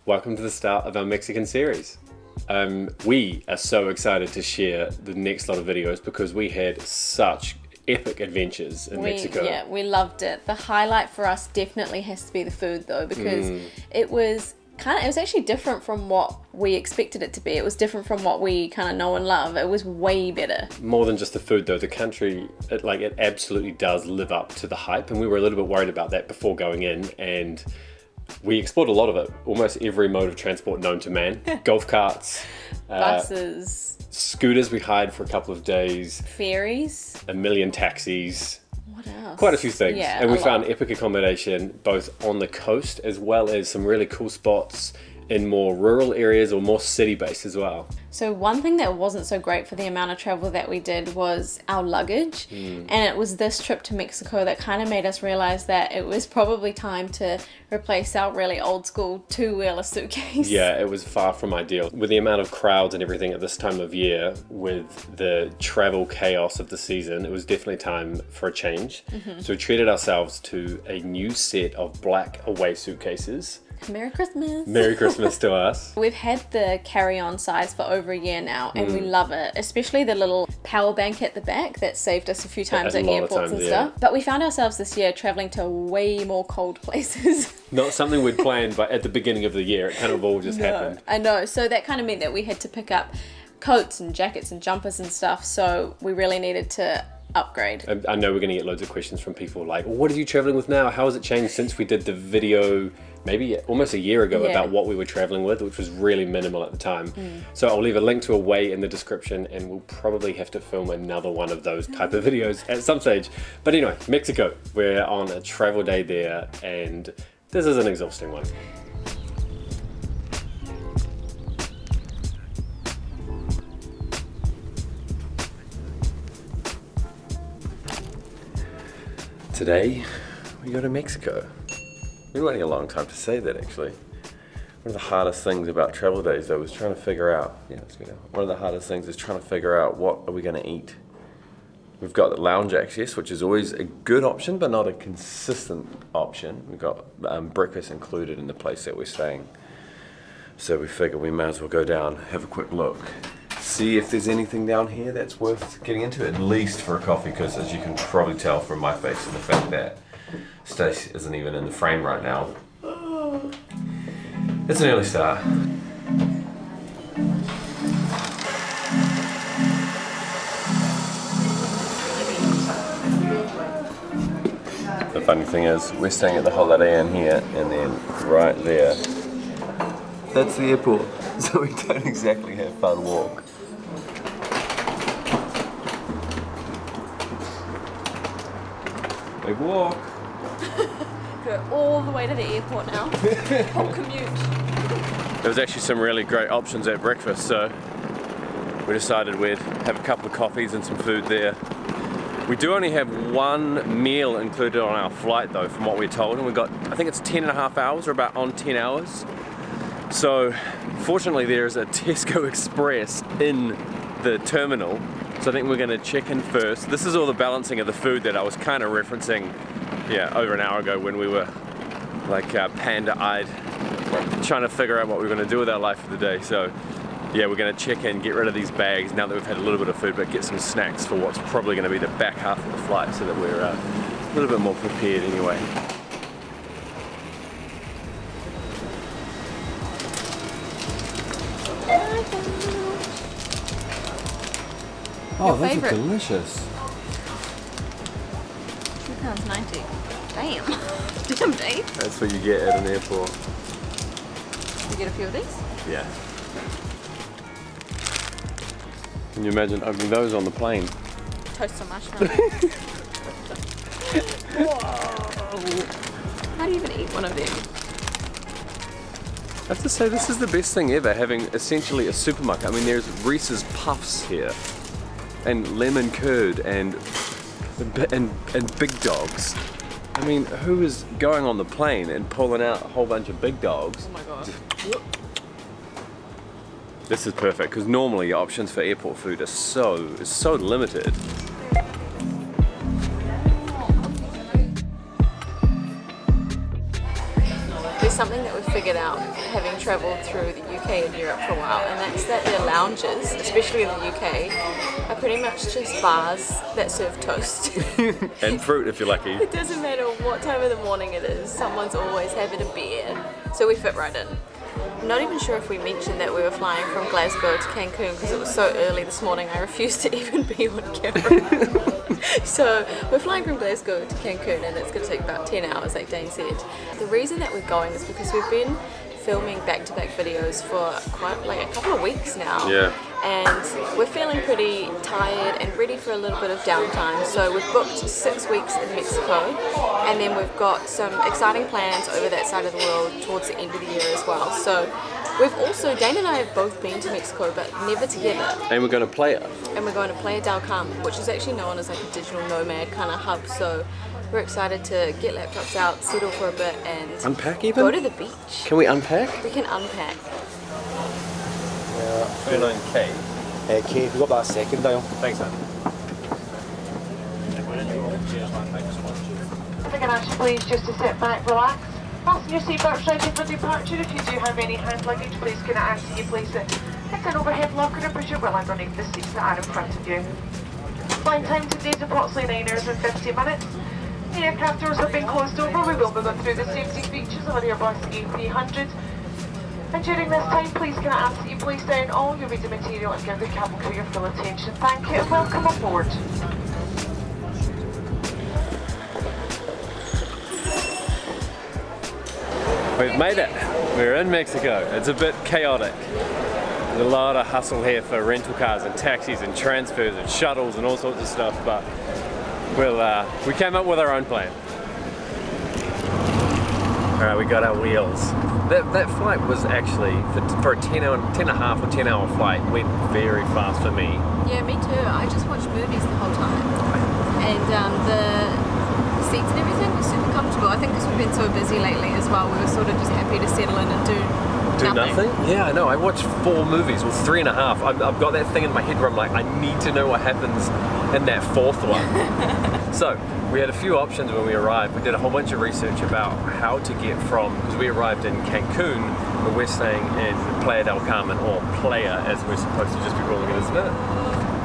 Welcome to the start of our Mexican series. We are so excited to share the next lot of videos because we had such epic adventures in Mexico. Yeah, we loved it. The highlight for us definitely has to be the food though, because it was actually different from what we expected it to be. It was different from what we kind of know and love. It was way better. More than just the food though, the country, it absolutely does live up to the hype, and we were a little bit worried about that before going in, and we explored a lot of it. Almost every mode of transport known to man. Golf carts, buses, scooters we hired for a couple of days, ferries, a million taxis. What else? Quite a few things. Yeah, and we found epic accommodation both on the coast as well as some really cool spots in more rural areas or more city-based as well. So one thing that wasn't so great for the amount of travel that we did was our luggage. And it was this trip to Mexico that kind of made us realize that it was probably time to replace our really old school two-wheeler suitcase. Yeah, it was far from ideal. With the amount of crowds and everything at this time of year, with the travel chaos of the season, it was definitely time for a change. So we treated ourselves to a new set of black away suitcases. Merry Christmas. Merry Christmas to us. We've had the carry-on size for over a year now, and we love it, especially the little power bank at the back that saved us a few times at airports and stuff. But we found ourselves this year traveling to way more cold places. Not something we'd planned, but at the beginning of the year, it kind of all just happened. I know, so that kind of meant that we had to pick up coats and jackets and jumpers and stuff, so we really needed to upgrade. I know we're going to get loads of questions from people like, well, what are you traveling with now? How has it changed since we did the video maybe almost a year ago about what we were traveling with, which was really minimal at the time. So I'll leave a link to a way in the description, and we'll probably have to film another one of those type of videos at some stage. But anyway, Mexico, we're on a travel day there, and this is an exhausting one. Today, we go to Mexico. We've been waiting a long time to say that, actually. One of the hardest things about travel days, though, is trying to figure out, one of the hardest things is trying to figure out what are we going to eat. We've got the lounge access, which is always a good option, but not a consistent option. We've got breakfast included in the place that we're staying. So we figure we may as well go down, have a quick look, see if there's anything down here that's worth getting into, at least for a coffee, because as you can probably tell from my face and the fact that Stacey isn't even in the frame right now. It's an early start. The funny thing is, we're staying at the Holiday Inn here, and then right there, that's the airport. So we don't exactly have fun walk. Big walk. Go all the way to the airport now. Whole commute. There was actually some really great options at breakfast, so we decided we'd have a couple of coffees and some food there. We do only have one meal included on our flight though, from what we're told, and we've got, I think it's 10.5 hours, or about on 10 hours. So fortunately there's a Tesco Express in the terminal, so I think we're gonna check in first. This is all the balancing of the food that I was kind of referencing over an hour ago when we were like panda-eyed trying to figure out what we were going to do with our life for the day. So yeah, we're going to check in, get rid of these bags now that we've had a little bit of food, but get some snacks for what's probably going to be the back half of the flight, so that we're a little bit more prepared anyway. Oh, those are delicious. £2.90. Damn. Damn, Dave. That's what you get at an airport. You get a few of these? Yeah. Can you imagine opening those on the plane? Toast some marshmallow. Whoa. How do you even eat one of them? I have to say, this is the best thing ever, having essentially a supermarket. I mean, there's Reese's Puffs here, and lemon curd, and big dogs. I mean, who is going on the plane and pulling out a whole bunch of big dogs? Oh my god. This is perfect, because normally your options for airport food are so limited. There's something that we've figured out, having travelled through the UK and Europe for a while, and that's that their lounges, especially in the UK, are pretty much just bars that serve toast. And fruit if you're lucky. It doesn't matter what time of the morning it is, someone's always having a beer. So we fit right in. I'm not even sure if we mentioned that we were flying from Glasgow to Cancun because it was so early this morning I refused to even be on camera. So we're flying from Glasgow to Cancun and it's going to take about 10 hours like Dane said. The reason that we're going is because we've been filming back-to-back videos for quite like a couple of weeks now. Yeah. And we're feeling pretty tired and ready for a little bit of downtime. So we've booked 6 weeks in Mexico and then we've got some exciting plans over that side of the world towards the end of the year as well. So we've also, Dane and I have both been to Mexico but never together. And we're going to Playa. And we're going to Playa Del Carmen, which is actually known as like a digital nomad kind of hub. So we're excited to get laptops out, settle for a bit and unpack even? Go to the beach. Can we unpack? We can unpack. 39k. Kate, we've got about a second dial. Thanks, man. If I can ask you please just to sit back, relax. Fasten your seatbelts ready for departure. If you do have any hand luggage, please can I ask you place it into an overhead locker and push it well underneath the seats that are in front of you. Flight time today is approximately 9 hours and 50 minutes. The aircraft doors have been closed over. We will be going through the safety features of our Airbus A300. And during this time, please can I ask that you place down all your reading material and give the cabin crew your full attention. Thank you and welcome aboard. We've made it. We're in Mexico. It's a bit chaotic. There's a lot of hustle here for rental cars and taxis and transfers and shuttles and all sorts of stuff, but we came up with our own plan. Alright, we got our wheels. That flight was actually, for a 10 and a half or 10 hour flight, went very fast for me. Yeah, me too. I just watched movies the whole time. And the seats and everything were super comfortable. I think because we've been so busy lately as well, we were sort of just happy to settle in and do nothing? Yeah, I know. I watched 4 movies, well 3 and a half. I've got that thing in my head where I'm like, I need to know what happens in that 4th one. So, we had a few options when we arrived. We did a whole bunch of research about how to get from, because we arrived in Cancun, but we're staying in Playa del Carmen, or Playa as we're supposed to just be calling it, isn't it?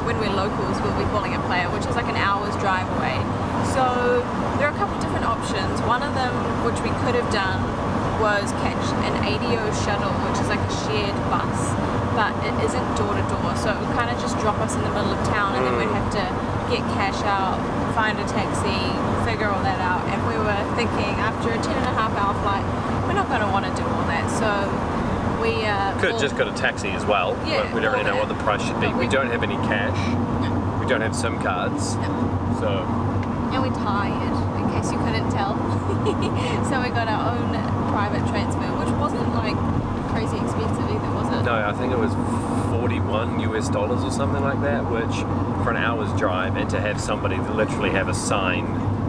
When we're locals, we'll be calling it Playa, which is like an hour's drive away. So there are a couple different options. One of them, which we could have done, was catch an ADO shuttle, which is like a shared bus, but it isn't door to door, so it would kind of just drop us in the middle of town and then we'd have to get cash out, find a taxi, figure all that out. And we were thinking after a 10.5-hour flight, we're not going to want to do all that, so we could have just got a taxi as well, yeah, but we don't really know what the price should be. We don't have any cash, we don't have SIM cards, so... And we're tired, in case you couldn't tell. So we got our own private transfer, which wasn't like crazy expensive either, was it? No, I think it was $41 US or something like that, which for an hour's drive, and to have somebody to literally have a sign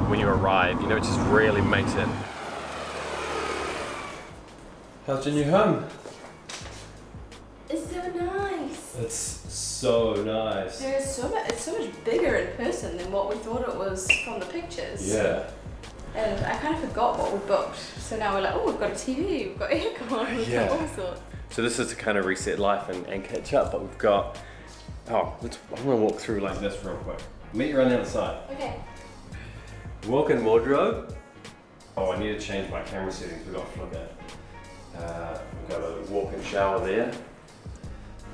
when you arrive, you know, it just really makes it. How's your new home? It's so nice. It's so nice. It's so much bigger in person than what we thought it was from the pictures. Yeah. And I kind of forgot what we booked. So now we're like, oh, we've got a TV, we've got aircon, we've got all sorts. So this is to kind of reset life and catch up, but we've got, I'm gonna walk through like this real quick. Meet you on the other side. Okay. Walk-in wardrobe. Oh, I need to change my camera settings, we've got a flicker. We've got a walk-in shower there.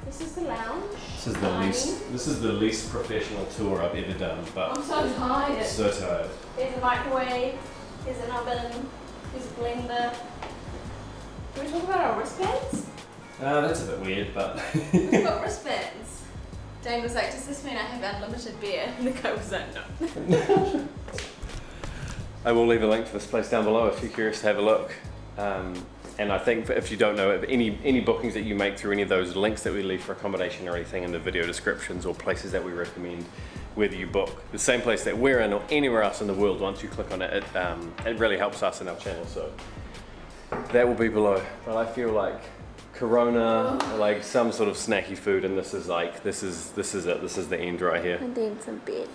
This is the lounge. This is the least professional tour I've ever done, but I'm so tired. So tired. There's a microwave, there's an oven, there's a blender. Can we talk about our wristbands? That's a bit weird, but... We've got wristbands. Dane was like, does this mean I have unlimited beer? And the guy was like, no. I will leave a link to this place down below if you're curious to have a look. And I think if you don't know, if any bookings that you make through any of those links that we leave for accommodation or anything in the video descriptions or places that we recommend, whether you book the same place that we're in or anywhere else in the world, once you click on it, it really helps us in our channel. So that will be below. But I feel like Corona, like some sort of snacky food, and this is like, this is it. This is the end right here. And then some bed.